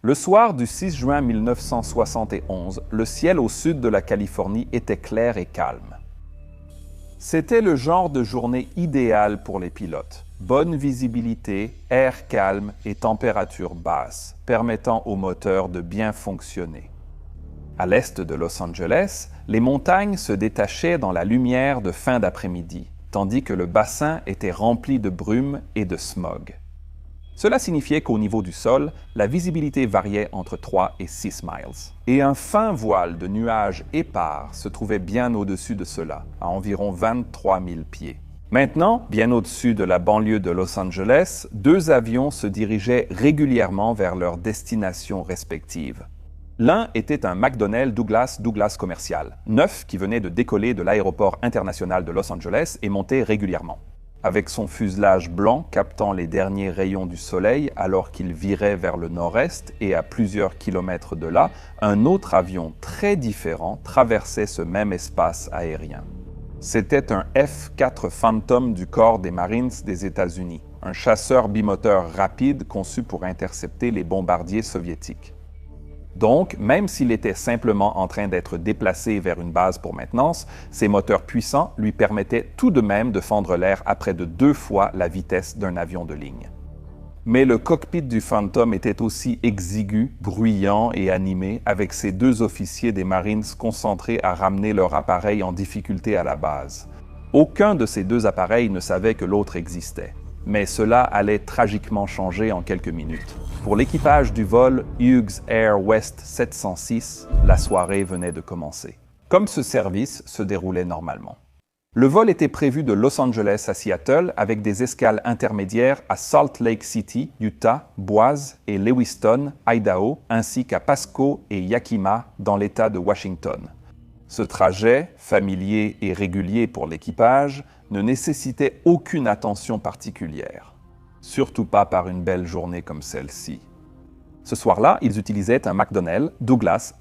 Le soir du 6 juin 1971, le ciel au sud de la Californie était clair et calme. C'était le genre de journée idéale pour les pilotes. Bonne visibilité, air calme et température basse, permettant au moteur de bien fonctionner. À l'est de Los Angeles, les montagnes se détachaient dans la lumière de fin d'après-midi, tandis que le bassin était rempli de brume et de smog. Cela signifiait qu'au niveau du sol, la visibilité variait entre 3 et 6 miles. Et un fin voile de nuages épars se trouvait bien au-dessus de cela, à environ 23 000 pieds. Maintenant, bien au-dessus de la banlieue de Los Angeles, deux avions se dirigeaient régulièrement vers leurs destinations respectives. L'un était un McDonnell Douglas commercial, neuf qui venait de décoller de l'aéroport international de Los Angeles et montait régulièrement. Avec son fuselage blanc captant les derniers rayons du soleil alors qu'il virait vers le nord-est et à plusieurs kilomètres de là, un autre avion très différent traversait ce même espace aérien. C'était un F-4 Phantom du corps des Marines des États-Unis, un chasseur bimoteur rapide conçu pour intercepter les bombardiers soviétiques. Donc, même s'il était simplement en train d'être déplacé vers une base pour maintenance, ses moteurs puissants lui permettaient tout de même de fendre l'air à près de 2 fois la vitesse d'un avion de ligne. Mais le cockpit du Phantom était aussi exigu, bruyant et animé, avec ses deux officiers des Marines concentrés à ramener leur appareil en difficulté à la base. Aucun de ces deux appareils ne savait que l'autre existait. Mais cela allait tragiquement changer en quelques minutes. Pour l'équipage du vol Hughes Air West 706, la soirée venait de commencer. Comme ce service se déroulait normalement. Le vol était prévu de Los Angeles à Seattle avec des escales intermédiaires à Salt Lake City, Utah, Boise et Lewiston, Idaho, ainsi qu'à Pasco et Yakima dans l'État de Washington. Ce trajet, familier et régulier pour l'équipage, ne nécessitait aucune attention particulière. Surtout pas par une belle journée comme celle-ci. Ce soir-là, ils utilisaient un McDonnell Douglas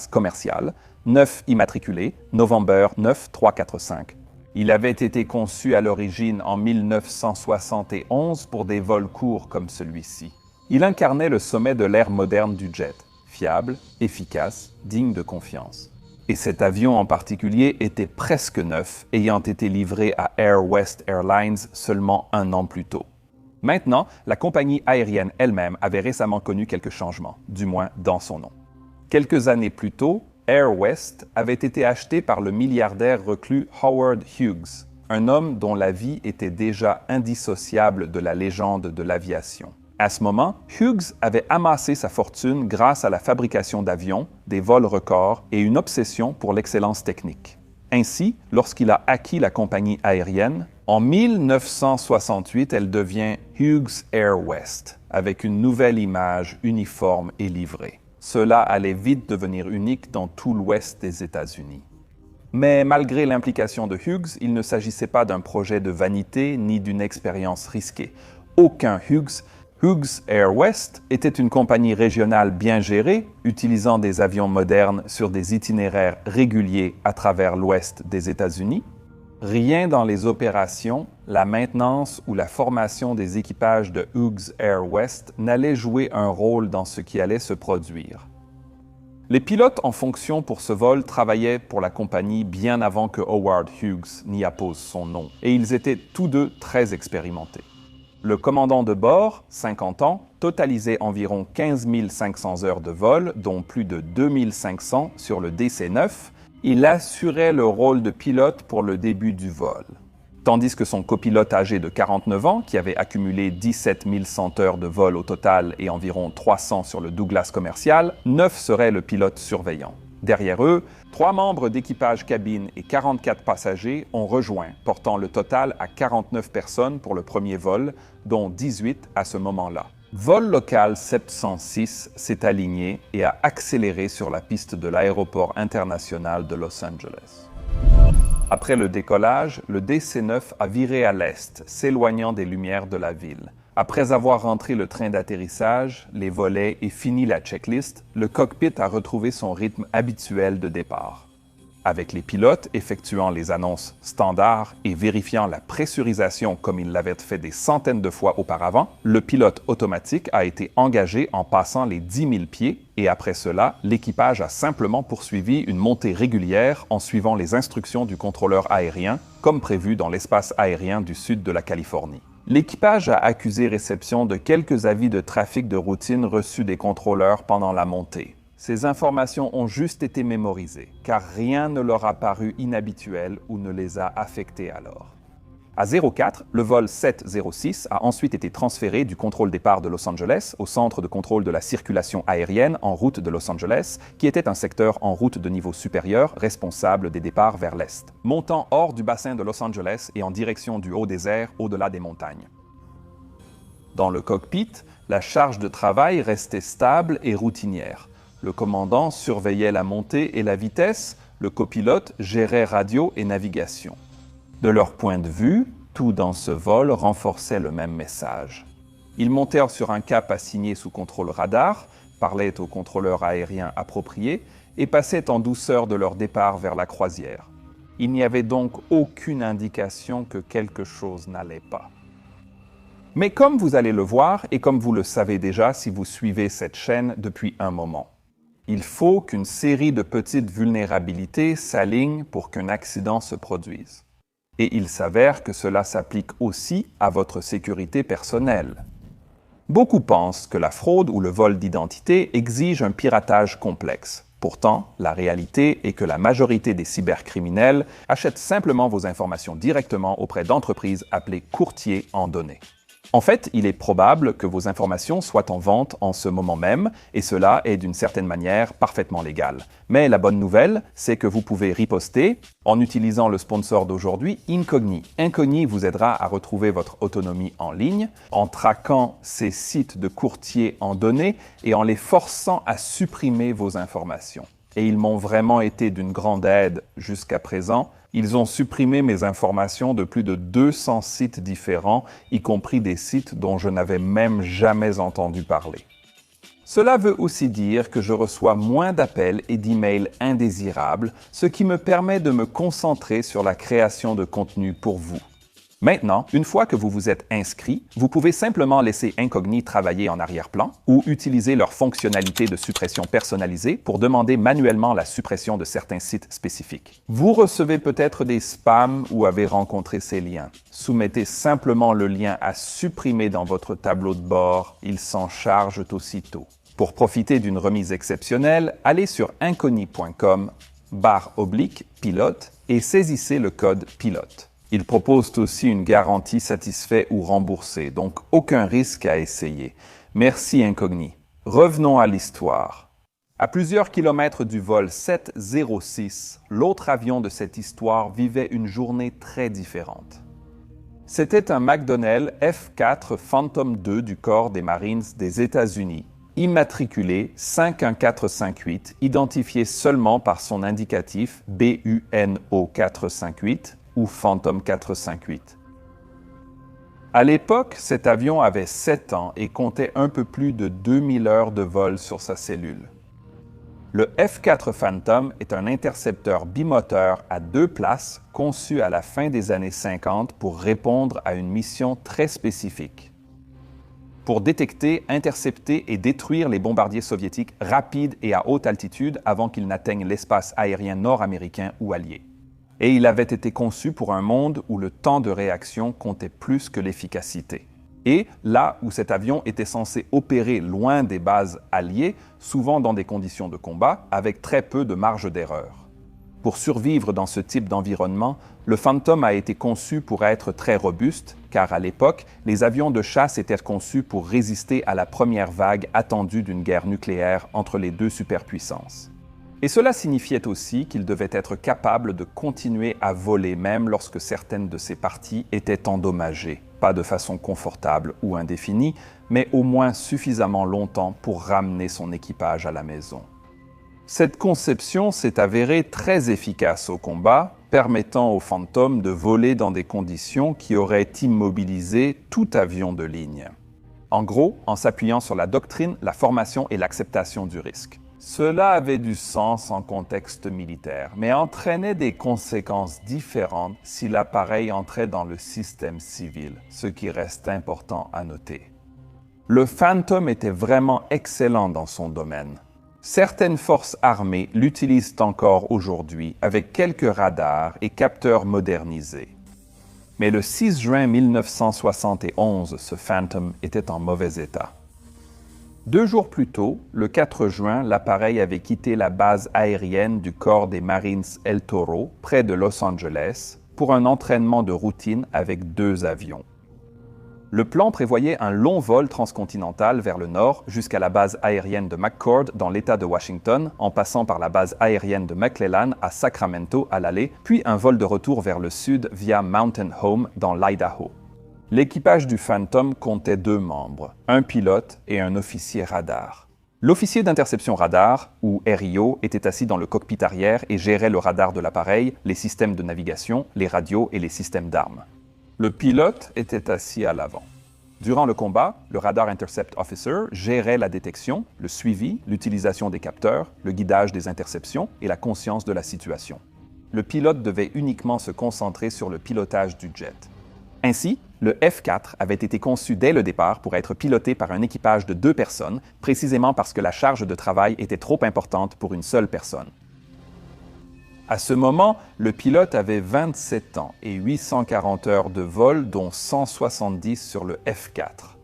commercial, 9 immatriculé, November 9345. Il avait été conçu à l'origine en 1971 pour des vols courts comme celui-ci. Il incarnait le sommet de l'ère moderne du jet, fiable, efficace, digne de confiance. Et cet avion en particulier était presque neuf, ayant été livré à Air West Airlines seulement 1 an plus tôt. Maintenant, la compagnie aérienne elle-même avait récemment connu quelques changements, du moins dans son nom. Quelques années plus tôt, Air West avait été acheté par le milliardaire reclus Howard Hughes, un homme dont la vie était déjà indissociable de la légende de l'aviation. À ce moment, Hughes avait amassé sa fortune grâce à la fabrication d'avions, des vols records et une obsession pour l'excellence technique. Ainsi, lorsqu'il a acquis la compagnie aérienne, en 1968, elle devient Hughes Air West, avec une nouvelle image uniforme et livrée. Cela allait vite devenir unique dans tout l'ouest des États-Unis. Mais malgré l'implication de Hughes, il ne s'agissait pas d'un projet de vanité ni d'une expérience risquée. Aucun Hughes Air West était une compagnie régionale bien gérée, utilisant des avions modernes sur des itinéraires réguliers à travers l'ouest des États-Unis. Rien dans les opérations, la maintenance ou la formation des équipages de Hughes Air West n'allait jouer un rôle dans ce qui allait se produire. Les pilotes en fonction pour ce vol travaillaient pour la compagnie bien avant que Howard Hughes n'y appose son nom, et ils étaient tous deux très expérimentés. Le commandant de bord, 50 ans, totalisait environ 15 500 heures de vol, dont plus de 2 500 sur le DC-9. Il assurait le rôle de pilote pour le début du vol. Tandis que son copilote âgé de 49 ans, qui avait accumulé 17 100 heures de vol au total et environ 300 sur le Douglas commercial, 9 seraient le pilote surveillant. Derrière eux, 3 membres d'équipage cabine et 44 passagers ont rejoint, portant le total à 49 personnes pour le premier vol, dont 18 à ce moment-là. Vol local 706 s'est aligné et a accéléré sur la piste de l'aéroport international de Los Angeles. Après le décollage, le DC-9 a viré à l'est, s'éloignant des lumières de la ville. Après avoir rentré le train d'atterrissage, les volets et fini la checklist, le cockpit a retrouvé son rythme habituel de départ. avec les pilotes effectuant les annonces standards et vérifiant la pressurisation comme ils l'avaient fait des centaines de fois auparavant, le pilote automatique a été engagé en passant les 10 000 pieds et après cela, l'équipage a simplement poursuivi une montée régulière en suivant les instructions du contrôleur aérien, comme prévu dans l'espace aérien du sud de la Californie. L'équipage a accusé réception de quelques avis de trafic de routine reçus des contrôleurs pendant la montée. Ces informations ont juste été mémorisées, car rien ne leur a paru inhabituel ou ne les a affectés alors. À 04, le vol 706 a ensuite été transféré du contrôle départ de Los Angeles au centre de contrôle de la circulation aérienne en route de Los Angeles, qui était un secteur en route de niveau supérieur responsable des départs vers l'est, montant hors du bassin de Los Angeles et en direction du haut désert au-delà des montagnes. Dans le cockpit, la charge de travail restait stable et routinière. Le commandant surveillait la montée et la vitesse, le copilote gérait radio et navigation. De leur point de vue, tout dans ce vol renforçait le même message. Ils montèrent sur un cap assigné sous contrôle radar, parlaient au contrôleur aérien approprié et passaient en douceur de leur départ vers la croisière. Il n'y avait donc aucune indication que quelque chose n'allait pas. Mais comme vous allez le voir et comme vous le savez déjà si vous suivez cette chaîne depuis un moment, il faut qu'une série de petites vulnérabilités s'alignent pour qu'un accident se produise. Et il s'avère que cela s'applique aussi à votre sécurité personnelle. Beaucoup pensent que la fraude ou le vol d'identité exige un piratage complexe. Pourtant, la réalité est que la majorité des cybercriminels achètent simplement vos informations directement auprès d'entreprises appelées courtiers en données. En fait, il est probable que vos informations soient en vente en ce moment même, et cela est d'une certaine manière parfaitement légal. Mais la bonne nouvelle, c'est que vous pouvez riposter en utilisant le sponsor d'aujourd'hui, Incogni. Incogni vous aidera à retrouver votre autonomie en ligne, en traquant ces sites de courtiers en données et en les forçant à supprimer vos informations. Et ils m'ont vraiment été d'une grande aide jusqu'à présent. Ils ont supprimé mes informations de plus de 200 sites différents, y compris des sites dont je n'avais même jamais entendu parler. Cela veut aussi dire que je reçois moins d'appels et d'emails indésirables, ce qui me permet de me concentrer sur la création de contenu pour vous. Maintenant, une fois que vous vous êtes inscrit, vous pouvez simplement laisser Incogni travailler en arrière-plan ou utiliser leur fonctionnalité de suppression personnalisée pour demander manuellement la suppression de certains sites spécifiques. Vous recevez peut-être des spams ou avez rencontré ces liens. Soumettez simplement le lien à supprimer dans votre tableau de bord, ils s'en chargent aussitôt. Pour profiter d'une remise exceptionnelle, allez sur incogni.com/pilote et saisissez le code pilote. Ils proposent aussi une garantie satisfait ou remboursée, donc aucun risque à essayer. Merci Incogni. Revenons à l'histoire. À plusieurs kilomètres du vol 706, l'autre avion de cette histoire vivait une journée très différente. C'était un McDonnell F-4 Phantom II du corps des Marines des États-Unis, immatriculé 51458, identifié seulement par son indicatif BUNO 458, ou Phantom 458. À l'époque, cet avion avait 7 ans et comptait un peu plus de 2000 heures de vol sur sa cellule. Le F-4 Phantom est un intercepteur bimoteur à 2 places conçu à la fin des années 50 pour répondre à une mission très spécifique. Pour détecter, intercepter et détruire les bombardiers soviétiques rapides et à haute altitude avant qu'ils n'atteignent l'espace aérien nord-américain ou allié. Et il avait été conçu pour un monde où le temps de réaction comptait plus que l'efficacité. Et là où cet avion était censé opérer loin des bases alliées, souvent dans des conditions de combat, avec très peu de marge d'erreur. Pour survivre dans ce type d'environnement, le Phantom a été conçu pour être très robuste, car à l'époque, les avions de chasse étaient conçus pour résister à la première vague attendue d'une guerre nucléaire entre les deux superpuissances. Et cela signifiait aussi qu'il devait être capable de continuer à voler même lorsque certaines de ses parties étaient endommagées, pas de façon confortable ou indéfinie, mais au moins suffisamment longtemps pour ramener son équipage à la maison. Cette conception s'est avérée très efficace au combat, permettant au Phantom de voler dans des conditions qui auraient immobilisé tout avion de ligne. En gros, en s'appuyant sur la doctrine, la formation et l'acceptation du risque. Cela avait du sens en contexte militaire, mais entraînait des conséquences différentes si l'appareil entrait dans le système civil, ce qui reste important à noter. Le Phantom était vraiment excellent dans son domaine. Certaines forces armées l'utilisent encore aujourd'hui avec quelques radars et capteurs modernisés. Mais le 6 juin 1971, ce Phantom était en mauvais état. 2 jours plus tôt, le 4 juin, l'appareil avait quitté la base aérienne du corps des Marines El Toro, près de Los Angeles, pour un entraînement de routine avec 2 avions. Le plan prévoyait un long vol transcontinental vers le nord jusqu'à la base aérienne de McCord dans l'État de Washington, en passant par la base aérienne de McClellan à Sacramento à l'aller, puis un vol de retour vers le sud via Mountain Home dans l'Idaho. L'équipage du Phantom comptait 2 membres, un pilote et un officier radar. L'officier d'interception radar, ou RIO, était assis dans le cockpit arrière et gérait le radar de l'appareil, les systèmes de navigation, les radios et les systèmes d'armes. Le pilote était assis à l'avant. Durant le combat, le Radar Intercept Officer gérait la détection, le suivi, l'utilisation des capteurs, le guidage des interceptions et la conscience de la situation. Le pilote devait uniquement se concentrer sur le pilotage du jet. Ainsi, le F-4 avait été conçu dès le départ pour être piloté par un équipage de 2 personnes, précisément parce que la charge de travail était trop importante pour une seule personne. À ce moment, le pilote avait 27 ans et 840 heures de vol, dont 170 sur le F-4.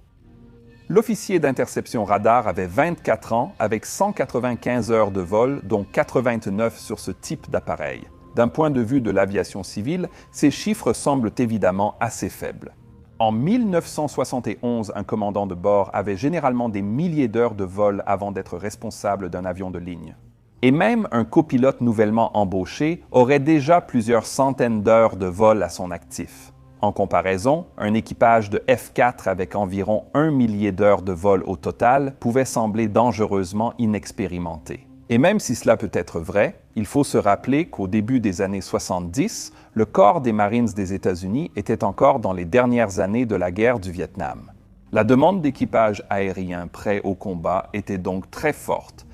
L'officier d'interception radar avait 24 ans avec 195 heures de vol, dont 89 sur ce type d'appareil. D'un point de vue de l'aviation civile, ces chiffres semblent évidemment assez faibles. En 1971, un commandant de bord avait généralement des milliers d'heures de vol avant d'être responsable d'un avion de ligne. Et même un copilote nouvellement embauché aurait déjà plusieurs centaines d'heures de vol à son actif. En comparaison, un équipage de F-4 avec environ 1 millier d'heures de vol au total pouvait sembler dangereusement inexpérimenté. Et même si cela peut être vrai, il faut se rappeler qu'au début des années 70, le corps des Marines des États-Unis était encore dans les dernières années de la guerre du Vietnam. La demande d'équipage aérien prêt au combat était donc très forte.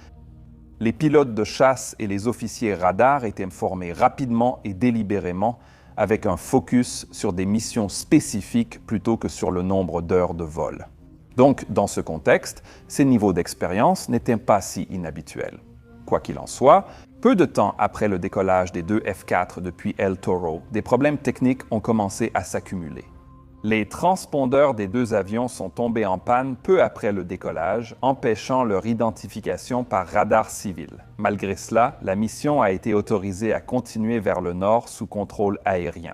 Les pilotes de chasse et les officiers radars étaient formés rapidement et délibérément avec un focus sur des missions spécifiques plutôt que sur le nombre d'heures de vol. Donc, dans ce contexte, ces niveaux d'expérience n'étaient pas si inhabituels. Quoi qu'il en soit, peu de temps après le décollage des 2 F-4 depuis El Toro, des problèmes techniques ont commencé à s'accumuler. Les transpondeurs des 2 avions sont tombés en panne peu après le décollage, empêchant leur identification par radar civil. Malgré cela, la mission a été autorisée à continuer vers le nord sous contrôle aérien.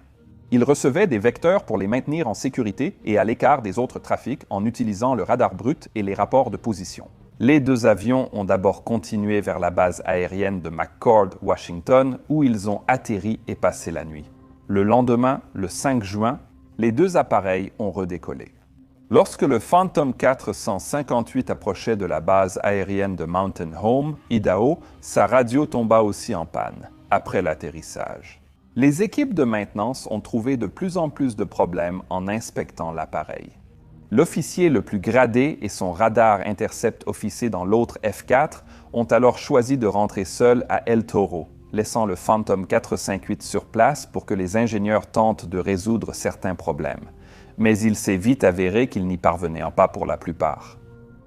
Ils recevaient des vecteurs pour les maintenir en sécurité et à l'écart des autres trafics en utilisant le radar brut et les rapports de position. Les 2 avions ont d'abord continué vers la base aérienne de McCord, Washington, où ils ont atterri et passé la nuit. Le lendemain, le 5 juin, les 2 appareils ont redécollé. Lorsque le Phantom 458 approchait de la base aérienne de Mountain Home, Idaho, sa radio tomba aussi en panne, après l'atterrissage. Les équipes de maintenance ont trouvé de plus en plus de problèmes en inspectant l'appareil. L'officier le plus gradé et son radar intercept officier dans l'autre F-4 ont alors choisi de rentrer seuls à El Toro, laissant le Phantom 458 sur place pour que les ingénieurs tentent de résoudre certains problèmes. Mais il s'est vite avéré qu'ils n'y parvenaient pas pour la plupart.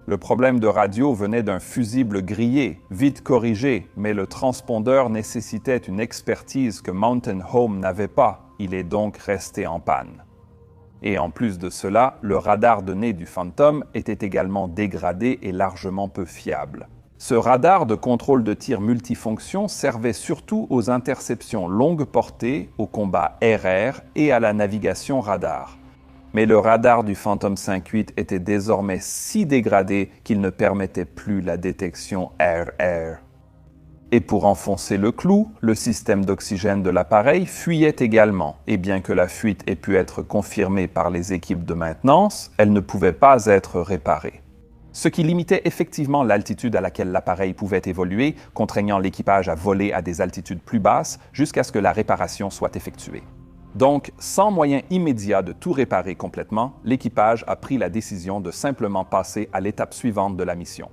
Le problème de radio venait d'un fusible grillé, vite corrigé, mais le transpondeur nécessitait une expertise que Mountain Home n'avait pas. Il est donc resté en panne. Et en plus de cela, le radar de nez du Phantom était également dégradé et largement peu fiable. Ce radar de contrôle de tir multifonction servait surtout aux interceptions longue portée, au combat RR et à la navigation radar. Mais le radar du Phantom 58 était désormais si dégradé qu'il ne permettait plus la détection RR. Et pour enfoncer le clou, le système d'oxygène de l'appareil fuyait également, et bien que la fuite ait pu être confirmée par les équipes de maintenance, elle ne pouvait pas être réparée. Ce qui limitait effectivement l'altitude à laquelle l'appareil pouvait évoluer, contraignant l'équipage à voler à des altitudes plus basses jusqu'à ce que la réparation soit effectuée. Donc, sans moyen immédiat de tout réparer complètement, l'équipage a pris la décision de simplement passer à l'étape suivante de la mission.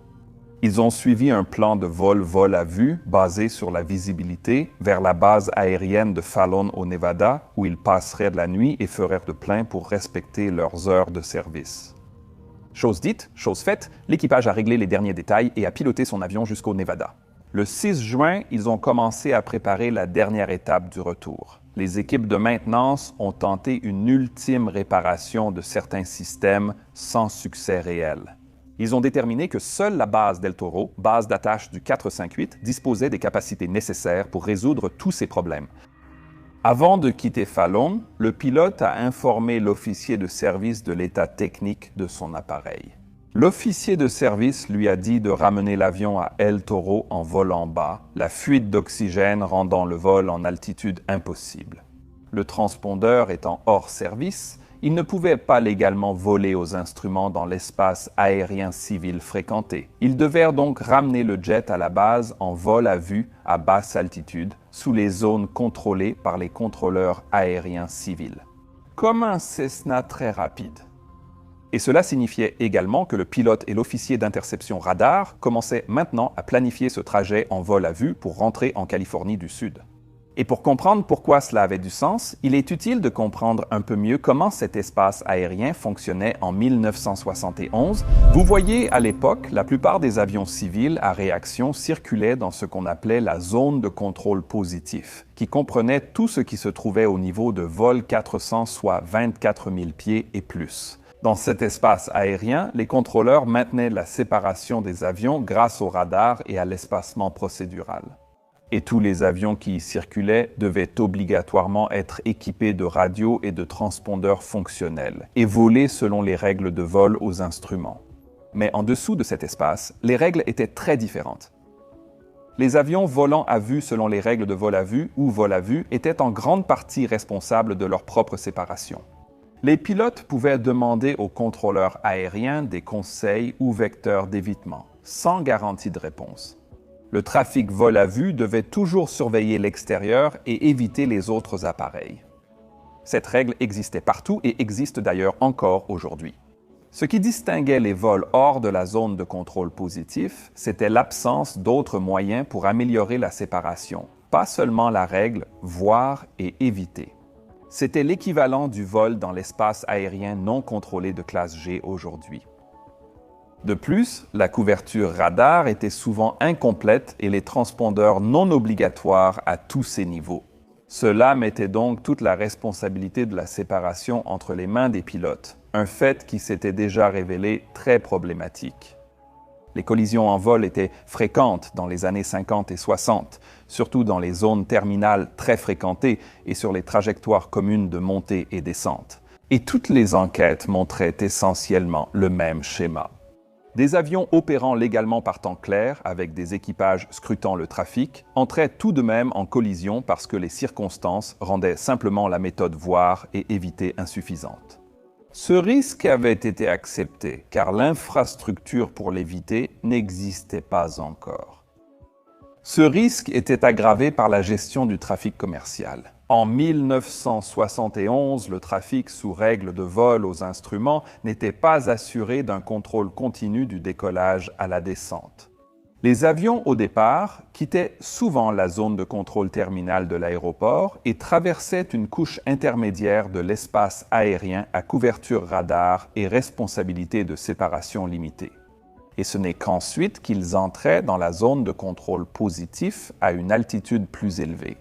Ils ont suivi un plan de vol à vue basé sur la visibilité vers la base aérienne de Fallon au Nevada, où ils passeraient de la nuit et feraient le plein pour respecter leurs heures de service. Chose dite, chose faite, l'équipage a réglé les derniers détails et a piloté son avion jusqu'au Nevada. Le 6 juin, ils ont commencé à préparer la dernière étape du retour. Les équipes de maintenance ont tenté une ultime réparation de certains systèmes sans succès réel. Ils ont déterminé que seule la base d'El Toro, base d'attache du 458, disposait des capacités nécessaires pour résoudre tous ces problèmes. Avant de quitter Fallon, le pilote a informé l'officier de service de l'état technique de son appareil. L'officier de service lui a dit de ramener l'avion à El Toro en volant bas, la fuite d'oxygène rendant le vol en altitude impossible. Le transpondeur étant hors service, il ne pouvait pas légalement voler aux instruments dans l'espace aérien civil fréquenté. Ils devaient donc ramener le jet à la base en vol à vue à basse altitude, sous les zones contrôlées par les contrôleurs aériens civils. Comme un Cessna très rapide. Et cela signifiait également que le pilote et l'officier d'interception radar commençaient maintenant à planifier ce trajet en vol à vue pour rentrer en Californie du Sud. Et pour comprendre pourquoi cela avait du sens, il est utile de comprendre un peu mieux comment cet espace aérien fonctionnait en 1971. Vous voyez, à l'époque, la plupart des avions civils à réaction circulaient dans ce qu'on appelait la zone de contrôle positif, qui comprenait tout ce qui se trouvait au niveau de vol 400, soit 24 000 pieds et plus. Dans cet espace aérien, les contrôleurs maintenaient la séparation des avions grâce au radar et à l'espacement procédural. Et tous les avions qui y circulaient devaient obligatoirement être équipés de radios et de transpondeurs fonctionnels et voler selon les règles de vol aux instruments. Mais en dessous de cet espace, les règles étaient très différentes. Les avions volant à vue selon les règles de vol à vue ou vol à vue étaient en grande partie responsables de leur propre séparation. Les pilotes pouvaient demander aux contrôleurs aériens des conseils ou vecteurs d'évitement, sans garantie de réponse. Le trafic vol à vue devait toujours surveiller l'extérieur et éviter les autres appareils. Cette règle existait partout et existe d'ailleurs encore aujourd'hui. Ce qui distinguait les vols hors de la zone de contrôle positif, c'était l'absence d'autres moyens pour améliorer la séparation, pas seulement la règle « voir et éviter ». C'était l'équivalent du vol dans l'espace aérien non contrôlé de classe G aujourd'hui. De plus, la couverture radar était souvent incomplète et les transpondeurs non obligatoires à tous ces niveaux. Cela mettait donc toute la responsabilité de la séparation entre les mains des pilotes, un fait qui s'était déjà révélé très problématique. Les collisions en vol étaient fréquentes dans les années 50 et 60, surtout dans les zones terminales très fréquentées et sur les trajectoires communes de montée et descente. Et toutes les enquêtes montraient essentiellement le même schéma. Des avions opérant légalement par temps clair, avec des équipages scrutant le trafic, entraient tout de même en collision parce que les circonstances rendaient simplement la méthode voir et éviter insuffisante. Ce risque avait été accepté car l'infrastructure pour l'éviter n'existait pas encore. Ce risque était aggravé par la gestion du trafic commercial. En 1971, le trafic sous règles de vol aux instruments n'était pas assuré d'un contrôle continu du décollage à la descente. Les avions, au départ, quittaient souvent la zone de contrôle terminal de l'aéroport et traversaient une couche intermédiaire de l'espace aérien à couverture radar et responsabilité de séparation limitée. Et ce n'est qu'ensuite qu'ils entraient dans la zone de contrôle positif à une altitude plus élevée.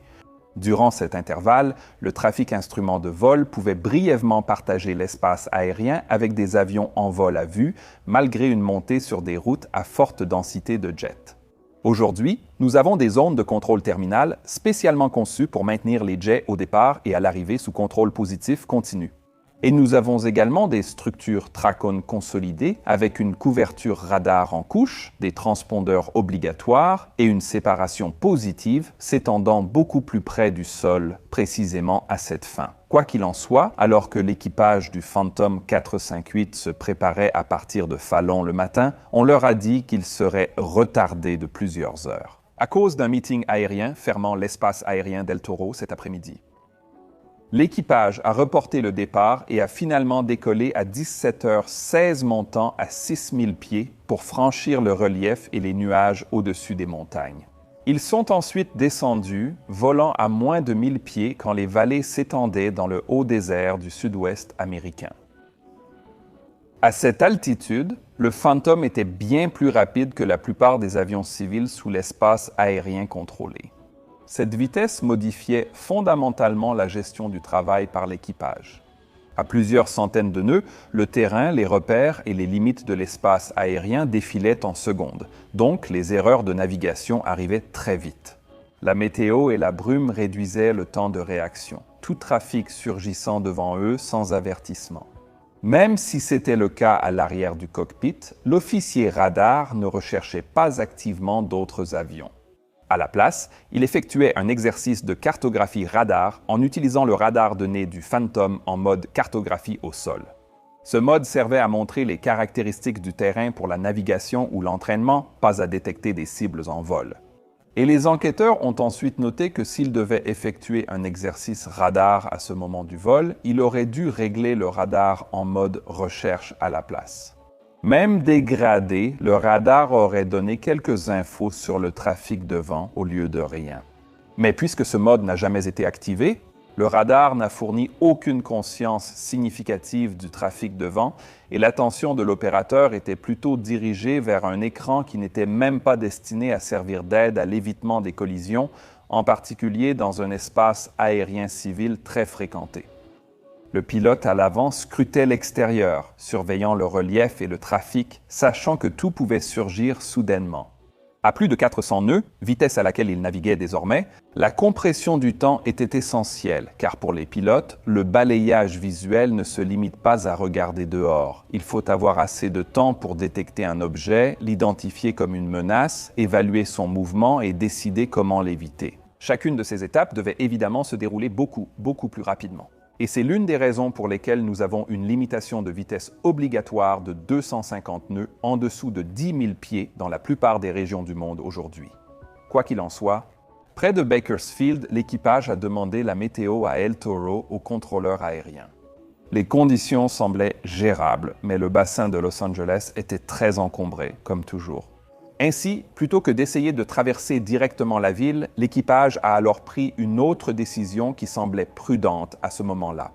Durant cet intervalle, le trafic instrument de vol pouvait brièvement partager l'espace aérien avec des avions en vol à vue, malgré une montée sur des routes à forte densité de jets. Aujourd'hui, nous avons des zones de contrôle terminal spécialement conçues pour maintenir les jets au départ et à l'arrivée sous contrôle positif continu. Et nous avons également des structures TRACON consolidées avec une couverture radar en couche, des transpondeurs obligatoires et une séparation positive s'étendant beaucoup plus près du sol, précisément à cette fin. Quoi qu'il en soit, alors que l'équipage du Phantom 458 se préparait à partir de Fallon le matin, on leur a dit qu'ils seraient retardés de plusieurs heures, à cause d'un meeting aérien fermant l'espace aérien d'El Toro cet après-midi. L'équipage a reporté le départ et a finalement décollé à 17h16 montant à 6000 pieds pour franchir le relief et les nuages au-dessus des montagnes. Ils sont ensuite descendus, volant à moins de 1000 pieds quand les vallées s'étendaient dans le haut désert du sud-ouest américain. À cette altitude, le Phantom était bien plus rapide que la plupart des avions civils sous l'espace aérien contrôlé. Cette vitesse modifiait fondamentalement la gestion du travail par l'équipage. À plusieurs centaines de nœuds, le terrain, les repères et les limites de l'espace aérien défilaient en secondes, donc les erreurs de navigation arrivaient très vite. La météo et la brume réduisaient le temps de réaction, tout trafic surgissant devant eux sans avertissement. Même si c'était le cas à l'arrière du cockpit, l'officier radar ne recherchait pas activement d'autres avions. À la place, il effectuait un exercice de cartographie radar en utilisant le radar de nez du Phantom en mode cartographie au sol. Ce mode servait à montrer les caractéristiques du terrain pour la navigation ou l'entraînement, pas à détecter des cibles en vol. Et les enquêteurs ont ensuite noté que s'ils devaient effectuer un exercice radar à ce moment du vol, il aurait dû régler le radar en mode recherche à la place. Même dégradé, le radar aurait donné quelques infos sur le trafic de vent au lieu de rien. Mais puisque ce mode n'a jamais été activé, le radar n'a fourni aucune conscience significative du trafic de vent et l'attention de l'opérateur était plutôt dirigée vers un écran qui n'était même pas destiné à servir d'aide à l'évitement des collisions, en particulier dans un espace aérien civil très fréquenté. Le pilote à l'avant scrutait l'extérieur, surveillant le relief et le trafic, sachant que tout pouvait surgir soudainement. À plus de 400 nœuds, vitesse à laquelle il naviguait désormais, la compression du temps était essentielle, car pour les pilotes, le balayage visuel ne se limite pas à regarder dehors. Il faut avoir assez de temps pour détecter un objet, l'identifier comme une menace, évaluer son mouvement et décider comment l'éviter. Chacune de ces étapes devait évidemment se dérouler beaucoup plus rapidement. Et c'est l'une des raisons pour lesquelles nous avons une limitation de vitesse obligatoire de 250 nœuds en dessous de 10 000 pieds dans la plupart des régions du monde aujourd'hui. Quoi qu'il en soit, près de Bakersfield, l'équipage a demandé la météo à El Toro au contrôleur aérien. Les conditions semblaient gérables, mais le bassin de Los Angeles était très encombré, comme toujours. Ainsi, plutôt que d'essayer de traverser directement la ville, l'équipage a alors pris une autre décision qui semblait prudente à ce moment-là.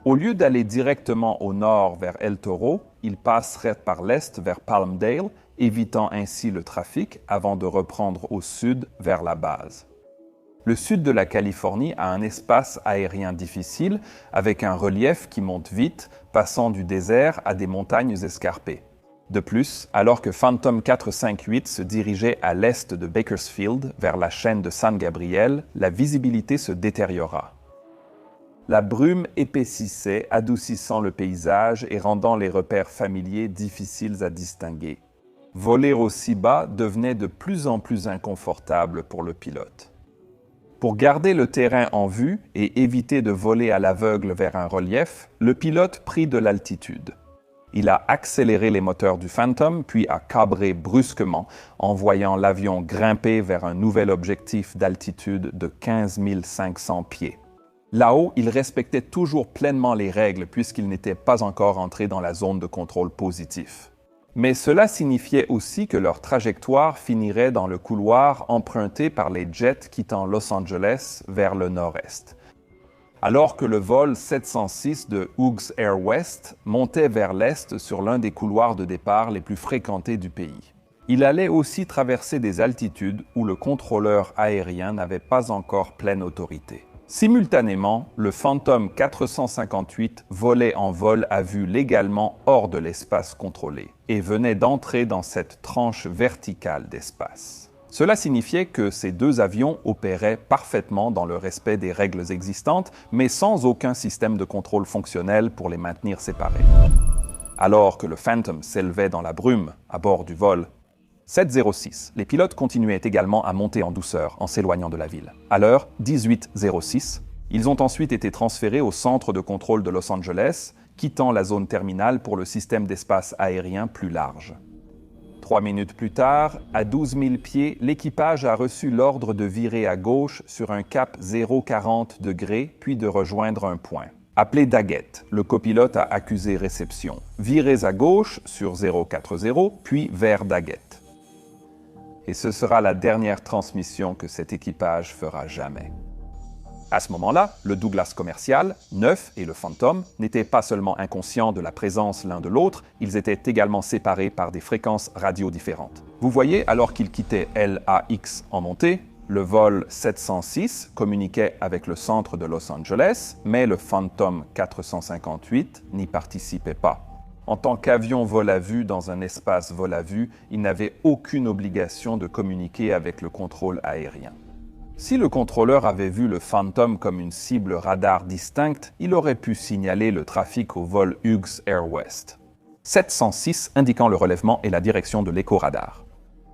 Au lieu d'aller directement au nord vers El Toro, il passerait par l'est vers Palmdale, évitant ainsi le trafic avant de reprendre au sud vers la base. Le sud de la Californie a un espace aérien difficile avec un relief qui monte vite, passant du désert à des montagnes escarpées. De plus, alors que Phantom 458 se dirigeait à l'est de Bakersfield, vers la chaîne de San Gabriel, la visibilité se détériora. La brume épaississait, adoucissant le paysage et rendant les repères familiers difficiles à distinguer. Voler aussi bas devenait de plus en plus inconfortable pour le pilote. Pour garder le terrain en vue et éviter de voler à l'aveugle vers un relief, le pilote prit de l'altitude. Il a accéléré les moteurs du Phantom, puis a cabré brusquement, en voyant l'avion grimper vers un nouvel objectif d'altitude de 15 500 pieds. Là-haut, il respectait toujours pleinement les règles puisqu'il n'était pas encore entré dans la zone de contrôle positif. Mais cela signifiait aussi que leur trajectoire finirait dans le couloir emprunté par les jets quittant Los Angeles vers le nord-est. Alors que le vol 706 de Hughes Air West montait vers l'est sur l'un des couloirs de départ les plus fréquentés du pays. Il allait aussi traverser des altitudes où le contrôleur aérien n'avait pas encore pleine autorité. Simultanément, le Phantom 458 volait en vol à vue légalement hors de l'espace contrôlé et venait d'entrer dans cette tranche verticale d'espace. Cela signifiait que ces deux avions opéraient parfaitement dans le respect des règles existantes, mais sans aucun système de contrôle fonctionnel pour les maintenir séparés. Alors que le Phantom s'élevait dans la brume à bord du vol 706, les pilotes continuaient également à monter en douceur en s'éloignant de la ville. À l'heure 18:06, ils ont ensuite été transférés au centre de contrôle de Los Angeles, quittant la zone terminale pour le système d'espace aérien plus large. 3 minutes plus tard, à 12 000 pieds, l'équipage a reçu l'ordre de virer à gauche sur un cap 0,40 degrés, puis de rejoindre un point. Appelé Daggett, le copilote a accusé réception. Virez à gauche sur 0,40, puis vers Daggett. Et ce sera la dernière transmission que cet équipage fera jamais. À ce moment-là, le Douglas commercial, neuf, et le Phantom n'étaient pas seulement inconscients de la présence l'un de l'autre, ils étaient également séparés par des fréquences radio différentes. Vous voyez, alors qu'ils quittaient LAX en montée, le vol 706 communiquait avec le centre de Los Angeles, mais le Phantom 458 n'y participait pas. En tant qu'avion vol à vue dans un espace vol à vue, il n'avait aucune obligation de communiquer avec le contrôle aérien. Si le contrôleur avait vu le Phantom comme une cible radar distincte, il aurait pu signaler le trafic au vol Hughes Air West. 706 indiquant le relèvement et la direction de l'écho-radar.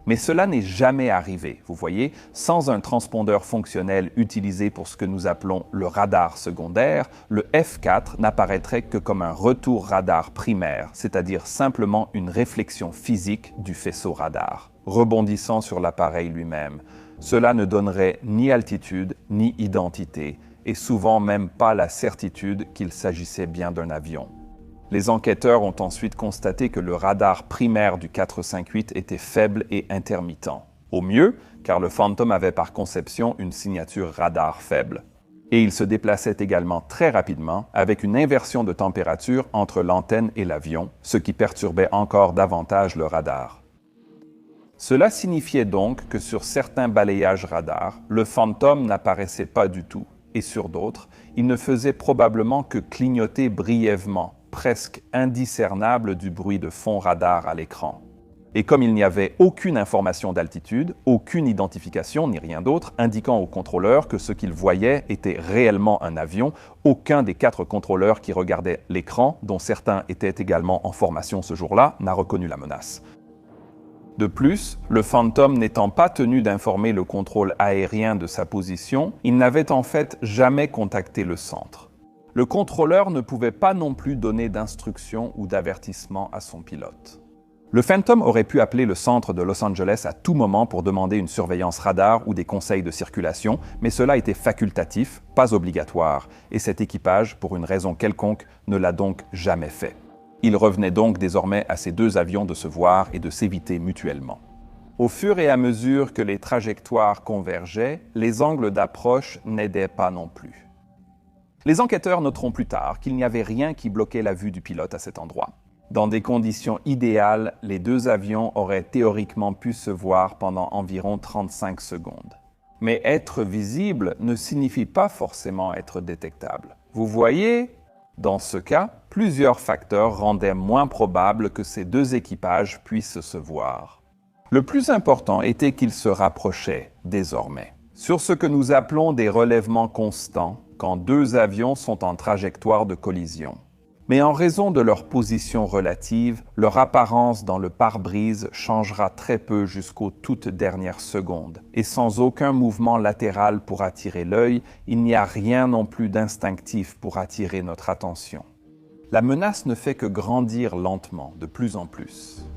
Mais cela n'est jamais arrivé, vous voyez, sans un transpondeur fonctionnel utilisé pour ce que nous appelons le radar secondaire, le F4 n'apparaîtrait que comme un retour radar primaire, c'est-à-dire simplement une réflexion physique du faisceau radar, rebondissant sur l'appareil lui-même. Cela ne donnerait ni altitude, ni identité, et souvent même pas la certitude qu'il s'agissait bien d'un avion. Les enquêteurs ont ensuite constaté que le radar primaire du 458 était faible et intermittent. Au mieux, car le Phantom avait par conception une signature radar faible. Et il se déplaçait également très rapidement, avec une inversion de température entre l'antenne et l'avion, ce qui perturbait encore davantage le radar. Cela signifiait donc que sur certains balayages radar, le Phantom n'apparaissait pas du tout, et sur d'autres, il ne faisait probablement que clignoter brièvement, presque indiscernable du bruit de fond radar à l'écran. Et comme il n'y avait aucune information d'altitude, aucune identification ni rien d'autre indiquant au contrôleur que ce qu'il voyait était réellement un avion, aucun des 4 contrôleurs qui regardaient l'écran, dont certains étaient également en formation ce jour-là, n'a reconnu la menace. De plus, le Phantom n'étant pas tenu d'informer le contrôle aérien de sa position, il n'avait en fait jamais contacté le centre. Le contrôleur ne pouvait pas non plus donner d'instructions ou d'avertissements à son pilote. Le Phantom aurait pu appeler le centre de Los Angeles à tout moment pour demander une surveillance radar ou des conseils de circulation, mais cela était facultatif, pas obligatoire, et cet équipage, pour une raison quelconque, ne l'a donc jamais fait. Il revenait donc désormais à ces 2 avions de se voir et de s'éviter mutuellement. Au fur et à mesure que les trajectoires convergeaient, les angles d'approche n'aidaient pas non plus. Les enquêteurs noteront plus tard qu'il n'y avait rien qui bloquait la vue du pilote à cet endroit. Dans des conditions idéales, les 2 avions auraient théoriquement pu se voir pendant environ 35 secondes. Mais être visible ne signifie pas forcément être détectable. Vous voyez, dans ce cas, plusieurs facteurs rendaient moins probable que ces 2 équipages puissent se voir. Le plus important était qu'ils se rapprochaient désormais. Sur ce que nous appelons des relèvements constants, quand 2 avions sont en trajectoire de collision. Mais en raison de leur position relative, leur apparence dans le pare-brise changera très peu jusqu'aux toutes dernières secondes. Et sans aucun mouvement latéral pour attirer l'œil, il n'y a rien non plus d'instinctif pour attirer notre attention. La menace ne fait que grandir lentement, de plus en plus.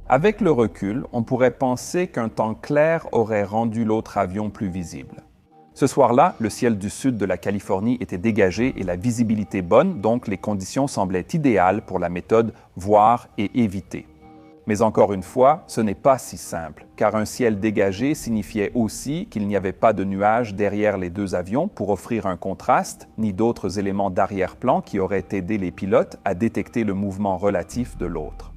Avec le recul, on pourrait penser qu'un temps clair aurait rendu l'autre avion plus visible. Ce soir-là, le ciel du sud de la Californie était dégagé et la visibilité bonne, donc les conditions semblaient idéales pour la méthode « voir et éviter ». Mais encore une fois, ce n'est pas si simple, car un ciel dégagé signifiait aussi qu'il n'y avait pas de nuages derrière les 2 avions pour offrir un contraste, ni d'autres éléments d'arrière-plan qui auraient aidé les pilotes à détecter le mouvement relatif de l'autre.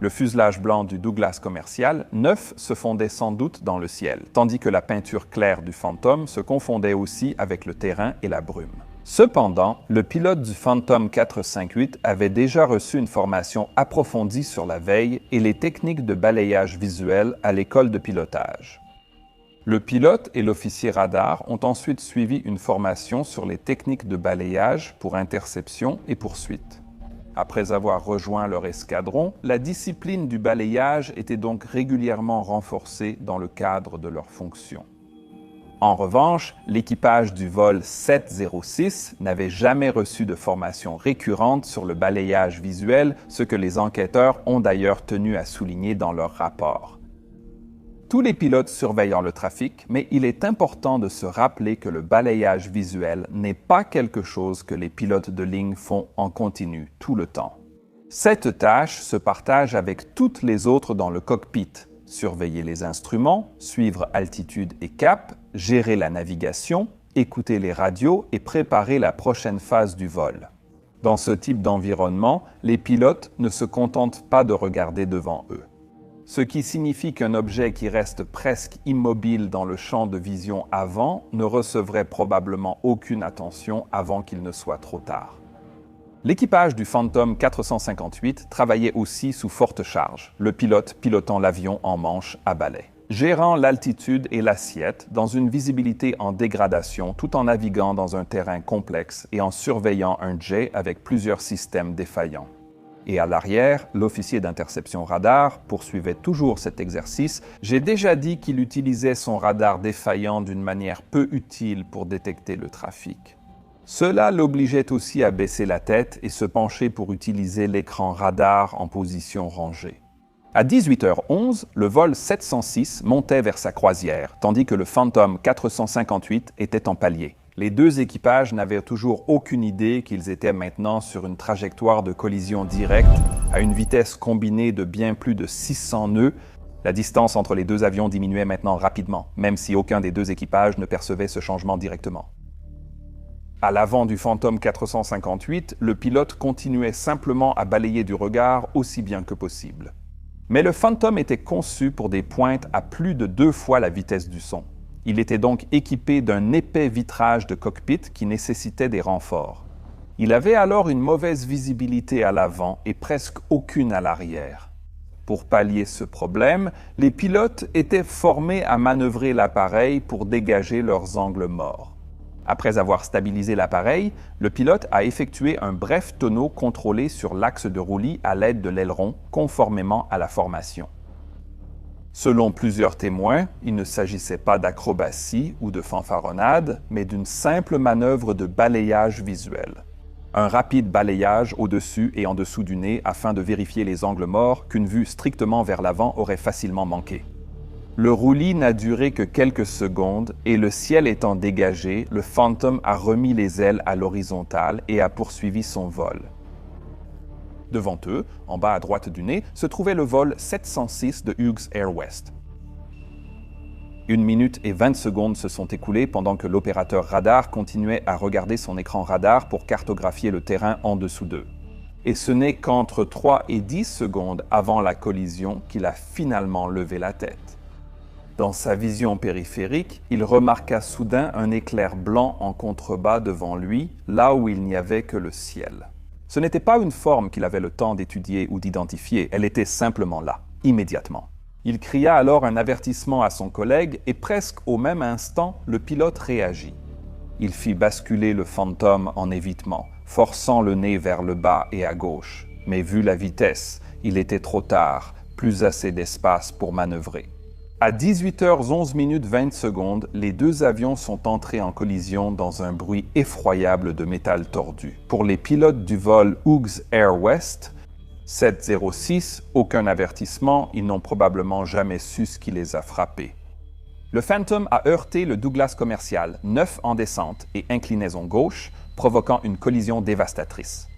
Le fuselage blanc du Douglas commercial, neuf, se fondait sans doute dans le ciel, tandis que la peinture claire du Phantom se confondait aussi avec le terrain et la brume. Cependant, le pilote du Phantom 458 avait déjà reçu une formation approfondie sur la veille et les techniques de balayage visuel à l'école de pilotage. Le pilote et l'officier radar ont ensuite suivi une formation sur les techniques de balayage pour interception et poursuite. Après avoir rejoint leur escadron, la discipline du balayage était donc régulièrement renforcée dans le cadre de leurs fonctions. En revanche, l'équipage du vol 706 n'avait jamais reçu de formation récurrente sur le balayage visuel, ce que les enquêteurs ont d'ailleurs tenu à souligner dans leur rapport. Tous les pilotes surveillent le trafic, mais il est important de se rappeler que le balayage visuel n'est pas quelque chose que les pilotes de ligne font en continu tout le temps. Cette tâche se partage avec toutes les autres dans le cockpit. Surveiller les instruments, suivre altitude et cap, gérer la navigation, écouter les radios et préparer la prochaine phase du vol. Dans ce type d'environnement, les pilotes ne se contentent pas de regarder devant eux. Ce qui signifie qu'un objet qui reste presque immobile dans le champ de vision avant ne recevrait probablement aucune attention avant qu'il ne soit trop tard. L'équipage du Phantom 458 travaillait aussi sous forte charge, le pilote pilotant l'avion en manche à balai, gérant l'altitude et l'assiette dans une visibilité en dégradation tout en naviguant dans un terrain complexe et en surveillant un jet avec plusieurs systèmes défaillants. Et à l'arrière, l'officier d'interception radar poursuivait toujours cet exercice. J'ai déjà dit qu'il utilisait son radar défaillant d'une manière peu utile pour détecter le trafic. Cela l'obligeait aussi à baisser la tête et se pencher pour utiliser l'écran radar en position rangée. À 18h11, le vol 706 montait vers sa croisière, tandis que le Phantom 458 était en palier. Les deux équipages n'avaient toujours aucune idée qu'ils étaient maintenant sur une trajectoire de collision directe à une vitesse combinée de bien plus de 600 nœuds. La distance entre les deux avions diminuait maintenant rapidement, même si aucun des deux équipages ne percevait ce changement directement. À l'avant du Phantom 458, le pilote continuait simplement à balayer du regard aussi bien que possible. Mais le Phantom était conçu pour des pointes à plus de 2 fois la vitesse du son. Il était donc équipé d'un épais vitrage de cockpit qui nécessitait des renforts. Il avait alors une mauvaise visibilité à l'avant et presque aucune à l'arrière. Pour pallier ce problème, les pilotes étaient formés à manœuvrer l'appareil pour dégager leurs angles morts. Après avoir stabilisé l'appareil, le pilote a effectué un bref tonneau contrôlé sur l'axe de roulis à l'aide de l'aileron, conformément à la formation. Selon plusieurs témoins, il ne s'agissait pas d'acrobatie ou de fanfaronnade, mais d'une simple manœuvre de balayage visuel. Un rapide balayage au-dessus et en dessous du nez afin de vérifier les angles morts qu'une vue strictement vers l'avant aurait facilement manqué. Le roulis n'a duré que quelques secondes et le ciel étant dégagé, le Phantom a remis les ailes à l'horizontale et a poursuivi son vol. Devant eux, en bas à droite du nez, se trouvait le vol 706 de Hughes Air West. 1 minute et 20 secondes se sont écoulées pendant que l'opérateur radar continuait à regarder son écran radar pour cartographier le terrain en dessous d'eux. Et ce n'est qu'entre 3 et 10 secondes avant la collision qu'il a finalement levé la tête. Dans sa vision périphérique, il remarqua soudain un éclair blanc en contrebas devant lui, là où il n'y avait que le ciel. Ce n'était pas une forme qu'il avait le temps d'étudier ou d'identifier, elle était simplement là, immédiatement. Il cria alors un avertissement à son collègue et presque au même instant, le pilote réagit. Il fit basculer le Phantom en évitement, forçant le nez vers le bas et à gauche. Mais vu la vitesse, il était trop tard, plus assez d'espace pour manœuvrer. À 18h11 20 secondes, les deux avions sont entrés en collision dans un bruit effroyable de métal tordu. Pour les pilotes du vol Hughes Air West 706, aucun avertissement, ils n'ont probablement jamais su ce qui les a frappés. Le Phantom a heurté le Douglas commercial, 9 en descente et inclinaison gauche, provoquant une collision dévastatrice.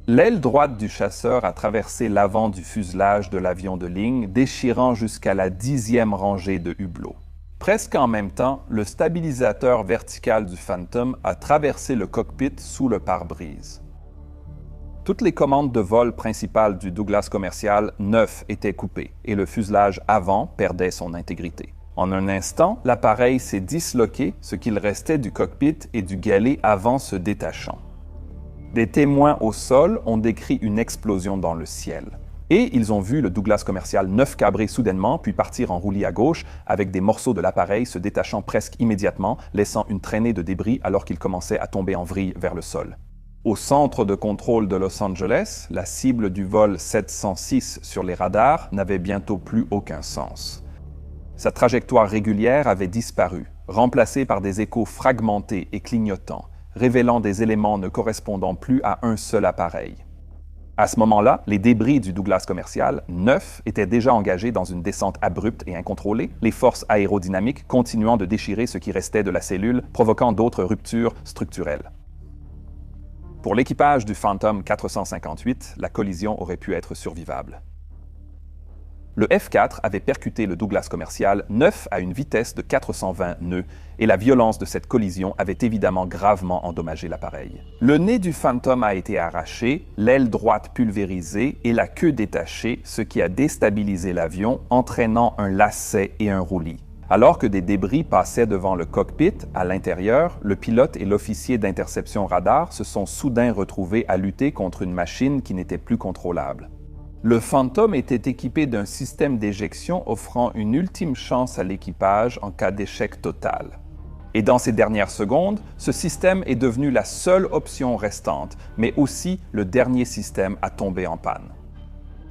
L'aile droite du chasseur a traversé l'avant du fuselage de l'avion de ligne, déchirant jusqu'à la 10e rangée de hublots. Presque en même temps, le stabilisateur vertical du Phantom a traversé le cockpit sous le pare-brise. Toutes les commandes de vol principales du Douglas commercial 9 étaient coupées et le fuselage avant perdait son intégrité. En un instant, l'appareil s'est disloqué, ce qu'il restait du cockpit et du galet avant se détachant. Des témoins au sol ont décrit une explosion dans le ciel. Et ils ont vu le Douglas commercial 9 cabrer soudainement, puis partir en roulis à gauche, avec des morceaux de l'appareil se détachant presque immédiatement, laissant une traînée de débris alors qu'il commençait à tomber en vrille vers le sol. Au centre de contrôle de Los Angeles, la cible du vol 706 sur les radars n'avait bientôt plus aucun sens. Sa trajectoire régulière avait disparu, remplacés par des échos fragmentés et clignotants, révélant des éléments ne correspondant plus à un seul appareil. À ce moment-là, les débris du Douglas commercial, 9, étaient déjà engagés dans une descente abrupte et incontrôlée, les forces aérodynamiques continuant de déchirer ce qui restait de la cellule, provoquant d'autres ruptures structurelles. Pour l'équipage du Phantom 458, la collision aurait pu être survivable. Le F-4 avait percuté le Douglas commercial 9 à une vitesse de 420 nœuds et la violence de cette collision avait évidemment gravement endommagé l'appareil. Le nez du Phantom a été arraché, l'aile droite pulvérisée et la queue détachée, ce qui a déstabilisé l'avion, entraînant un lacet et un roulis. Alors que des débris passaient devant le cockpit, à l'intérieur, le pilote et l'officier d'interception radar se sont soudain retrouvés à lutter contre une machine qui n'était plus contrôlable. Le Phantom était équipé d'un système d'éjection offrant une ultime chance à l'équipage en cas d'échec total. Et dans ces dernières secondes, ce système est devenu la seule option restante, mais aussi le dernier système à tomber en panne.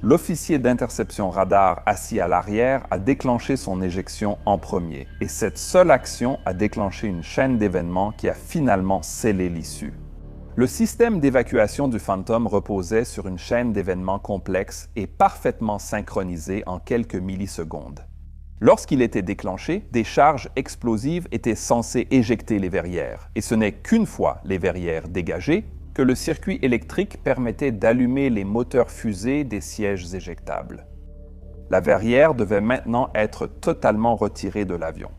L'officier d'interception radar assis à l'arrière a déclenché son éjection en premier, et cette seule action a déclenché une chaîne d'événements qui a finalement scellé l'issue. Le système d'évacuation du Phantom reposait sur une chaîne d'événements complexe et parfaitement synchronisée en quelques millisecondes. Lorsqu'il était déclenché, des charges explosives étaient censées éjecter les verrières, et ce n'est qu'une fois les verrières dégagées que le circuit électrique permettait d'allumer les moteurs fusées des sièges éjectables. La verrière devait maintenant être totalement retirée de l'avion.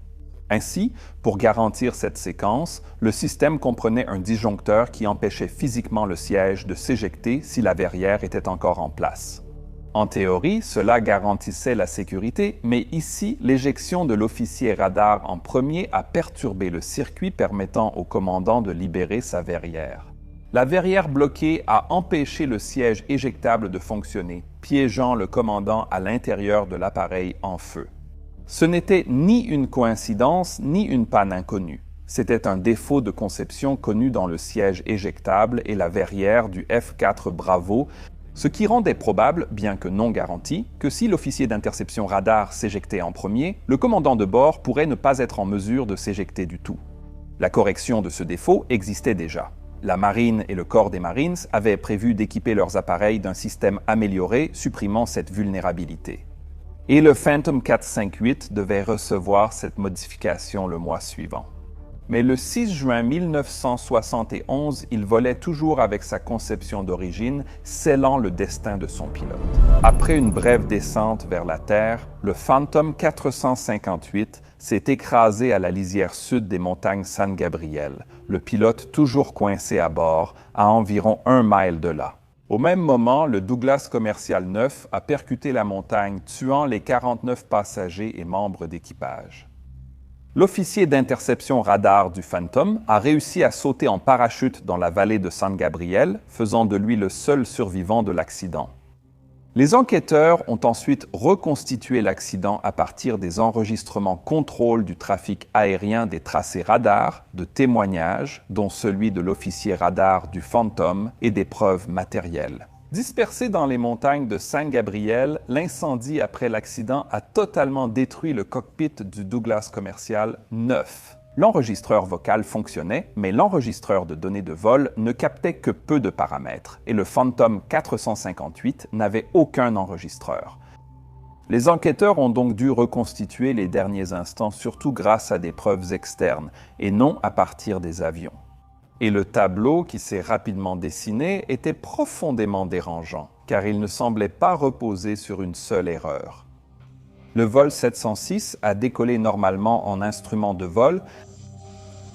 Ainsi, pour garantir cette séquence, le système comprenait un disjoncteur qui empêchait physiquement le siège de s'éjecter si la verrière était encore en place. En théorie, cela garantissait la sécurité, mais ici, l'éjection de l'officier radar en premier a perturbé le circuit permettant au commandant de libérer sa verrière. La verrière bloquée a empêché le siège éjectable de fonctionner, piégeant le commandant à l'intérieur de l'appareil en feu. Ce n'était ni une coïncidence ni une panne inconnue. C'était un défaut de conception connu dans le siège éjectable et la verrière du F-4 Bravo, ce qui rendait probable, bien que non garanti, que si l'officier d'interception radar s'éjectait en premier, le commandant de bord pourrait ne pas être en mesure de s'éjecter du tout. La correction de ce défaut existait déjà. La Marine et le Corps des Marines avaient prévu d'équiper leurs appareils d'un système amélioré supprimant cette vulnérabilité. Et le Phantom 458 devait recevoir cette modification le mois suivant. Mais le 6 juin 1971, il volait toujours avec sa conception d'origine, scellant le destin de son pilote. Après une brève descente vers la Terre, le Phantom 458 s'est écrasé à la lisière sud des montagnes San Gabriel, le pilote toujours coincé à bord, à environ 1 mile de là. Au même moment, le Douglas commercial 9 a percuté la montagne, tuant les 49 passagers et membres d'équipage. L'officier d'interception radar du Phantom a réussi à sauter en parachute dans la vallée de San Gabriel, faisant de lui le seul survivant de l'accident. Les enquêteurs ont ensuite reconstitué l'accident à partir des enregistrements contrôle du trafic aérien des tracés radars, de témoignages, dont celui de l'officier radar du Phantom, et des preuves matérielles. Dispersé dans les montagnes de San Gabriel, l'incendie après l'accident a totalement détruit le cockpit du Douglas commercial 9. L'enregistreur vocal fonctionnait, mais l'enregistreur de données de vol ne captait que peu de paramètres, et le Phantom 458 n'avait aucun enregistreur. Les enquêteurs ont donc dû reconstituer les derniers instants, surtout grâce à des preuves externes, et non à partir des avions. Et le tableau qui s'est rapidement dessiné était profondément dérangeant, car il ne semblait pas reposer sur une seule erreur. Le vol 706 a décollé normalement en instrument de vol.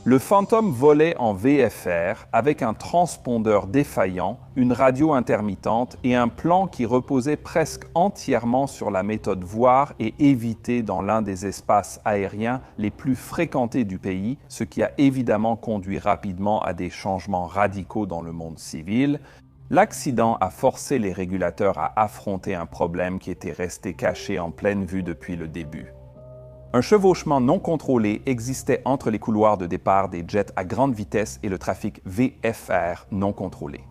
Le Phantom volait en VFR avec un transpondeur défaillant, une radio intermittente et un plan qui reposait presque entièrement sur la méthode voir et éviter dans l'un des espaces aériens les plus fréquentés du pays, ce qui a évidemment conduit rapidement à des changements radicaux dans le monde civil. L'accident a forcé les régulateurs à affronter un problème qui était resté caché en pleine vue depuis le début. Un chevauchement non contrôlé existait entre les couloirs de départ des jets à grande vitesse et le trafic VFR non contrôlé.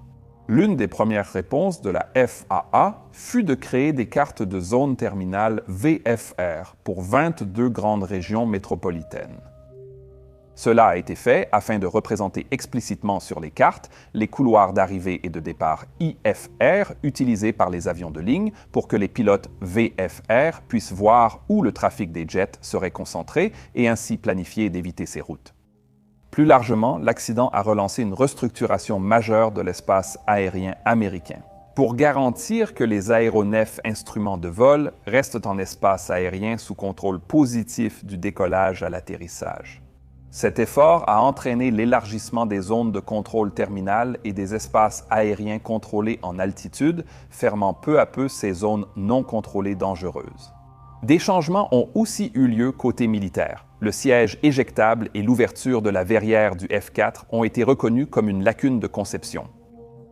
L'une des premières réponses de la FAA fut de créer des cartes de zone terminale VFR pour 22 grandes régions métropolitaines. Cela a été fait afin de représenter explicitement sur les cartes les couloirs d'arrivée et de départ IFR utilisés par les avions de ligne pour que les pilotes VFR puissent voir où le trafic des jets serait concentré et ainsi planifier d'éviter ces routes. Plus largement, l'accident a relancé une restructuration majeure de l'espace aérien américain. Pour garantir que les aéronefs instruments de vol restent en espace aérien sous contrôle positif du décollage à l'atterrissage. Cet effort a entraîné l'élargissement des zones de contrôle terminal et des espaces aériens contrôlés en altitude, fermant peu à peu ces zones non contrôlées dangereuses. Des changements ont aussi eu lieu côté militaire. Le siège éjectable et l'ouverture de la verrière du F-4 ont été reconnus comme une lacune de conception.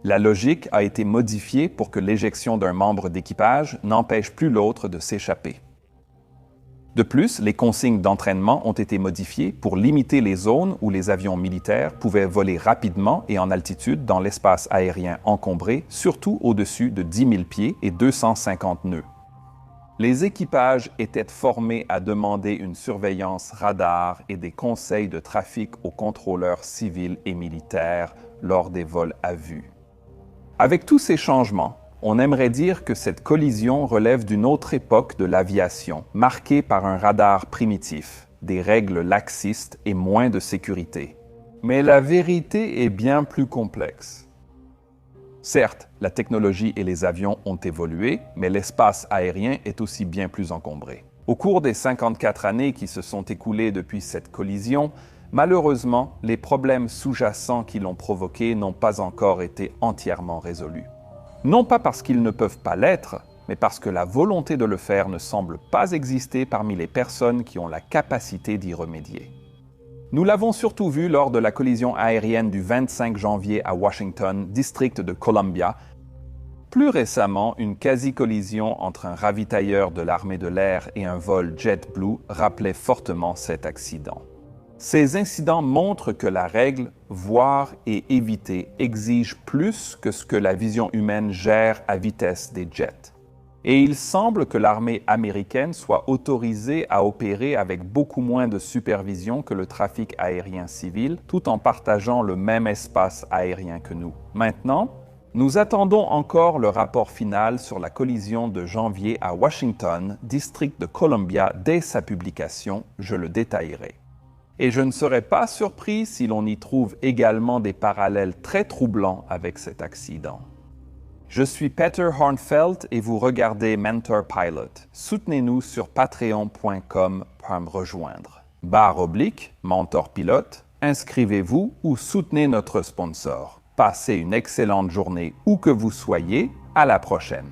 La logique a été modifiée pour que l'éjection d'un membre d'équipage n'empêche plus l'autre de s'échapper. De plus, les consignes d'entraînement ont été modifiées pour limiter les zones où les avions militaires pouvaient voler rapidement et en altitude dans l'espace aérien encombré, surtout au-dessus de 10 000 pieds et 250 nœuds. Les équipages étaient formés à demander une surveillance radar et des conseils de trafic aux contrôleurs civils et militaires lors des vols à vue. Avec tous ces changements, on aimerait dire que cette collision relève d'une autre époque de l'aviation, marquée par un radar primitif, des règles laxistes et moins de sécurité. Mais la vérité est bien plus complexe. Certes, la technologie et les avions ont évolué, mais l'espace aérien est aussi bien plus encombré. Au cours des 54 années qui se sont écoulées depuis cette collision, malheureusement, les problèmes sous-jacents qui l'ont provoquée n'ont pas encore été entièrement résolus. Non pas parce qu'ils ne peuvent pas l'être, mais parce que la volonté de le faire ne semble pas exister parmi les personnes qui ont la capacité d'y remédier. Nous l'avons surtout vu lors de la collision aérienne du 25 janvier à Washington, district de Columbia. Plus récemment, une quasi-collision entre un ravitailleur de l'armée de l'air et un vol JetBlue rappelait fortement cet accident. Ces incidents montrent que la règle « voir et éviter » exige plus que ce que la vision humaine gère à vitesse des jets. Et il semble que l'armée américaine soit autorisée à opérer avec beaucoup moins de supervision que le trafic aérien civil, tout en partageant le même espace aérien que nous. Maintenant, nous attendons encore le rapport final sur la collision de janvier à Washington, district de Columbia. Dès sa publication, je le détaillerai. Et je ne serais pas surpris si l'on y trouve également des parallèles très troublants avec cet accident. Je suis Peter Hornfeld et vous regardez Mentor Pilot. Soutenez-nous sur patreon.com pour me rejoindre. /Mentor Pilote, inscrivez-vous ou soutenez notre sponsor. Passez une excellente journée où que vous soyez. À la prochaine.